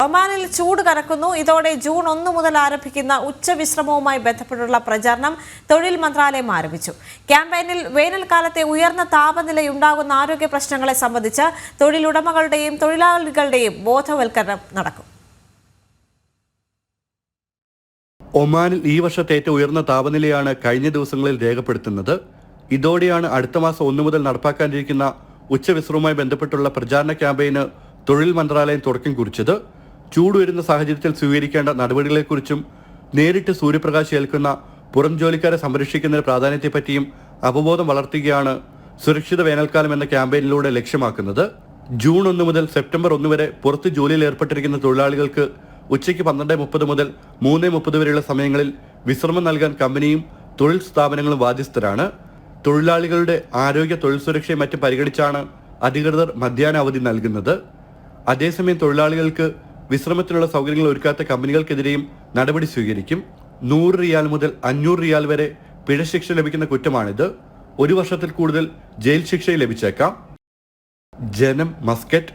ഒമാനിൽ ചൂട് കനക്കുന്നു. ഇതോടെ ജൂൺ 1 മുതൽ ആരംഭിക്കുന്ന ഉച്ചവിശ്രമവുമായി ബന്ധപ്പെട്ടുള്ള പ്രചാരണം തൊഴിൽ മന്ത്രാലയം ആരംഭിച്ചു. ക്യാമ്പയിനിൽ വേനൽക്കാലത്തെ ഉയർന്ന താപനിലയുണ്ടാകുന്ന ആരോഗ്യ പ്രശ്നങ്ങളെ സംബന്ധിച്ച് തൊഴിലുടമകളുടെയും തൊഴിലാളികളുടെയും ബോധവൽക്കരണം നടക്കും. ഒമാനിൽ ഈ വർഷത്തെ ഏറ്റവും ഉയർന്ന താപനിലയാണ് കഴിഞ്ഞ ദിവസങ്ങളിൽ രേഖപ്പെടുത്തുന്നത്. ഇതോടെയാണ് അടുത്ത മാസം 1 മുതൽ നടപ്പാക്കാനിരിക്കുന്ന ഉച്ചവിശ്രമവുമായി ബന്ധപ്പെട്ടുള്ള പ്രചാരണ ക്യാമ്പയിന് തൊഴിൽ മന്ത്രാലയം തുടക്കം കുറിച്ചത്. ചൂടുവരുന്ന സാഹചര്യത്തിൽ സ്വീകരിക്കേണ്ട നടപടികളെക്കുറിച്ചും നേരിട്ട് സൂര്യപ്രകാശം ഏൽക്കുന്ന പുറം ജോലിക്കാരെ സംരക്ഷിക്കുന്നതിന് പ്രാധാന്യത്തെപ്പറ്റിയും അവബോധം വളർത്തുകയാണ് സുരക്ഷിത വേനൽക്കാലം എന്ന ക്യാമ്പയിനിലൂടെ ലക്ഷ്യമാക്കുന്നത്. ജൂൺ 1 മുതൽ സെപ്റ്റംബർ 1 വരെ പുറത്ത് ജോലിയിൽ ഏർപ്പെട്ടിരിക്കുന്ന തൊഴിലാളികൾക്ക് ഉച്ചയ്ക്ക് 12:30 മുതൽ 3:30 വരെയുള്ള സമയങ്ങളിൽ വിശ്രമം നൽകാൻ കമ്പനിയും തൊഴിൽ സ്ഥാപനങ്ങളും ബാധ്യസ്ഥരാണ്. തൊഴിലാളികളുടെ ആരോഗ്യ, തൊഴിൽ സുരക്ഷയും മറ്റും പരിഗണിച്ചാണ് അധികൃതർ മധ്യാഹ്ന അവധി നൽകുന്നത്. അതേസമയം തൊഴിലാളികൾക്ക് വിശ്രമത്തിനുള്ള സൗകര്യങ്ങൾ ഒരുക്കാത്ത കമ്പനികൾക്കെതിരെയും നടപടി സ്വീകരിക്കും. 100 റിയാൽ മുതൽ 500 റിയാൽ വരെ പിഴ ശിക്ഷ ലഭിക്കുന്ന കുറ്റമാണിത്. 1 വർഷത്തിൽ കൂടുതൽ ജയിൽ ശിക്ഷ ലഭിച്ചേക്കാം. ജനം, മസ്കറ്റ്.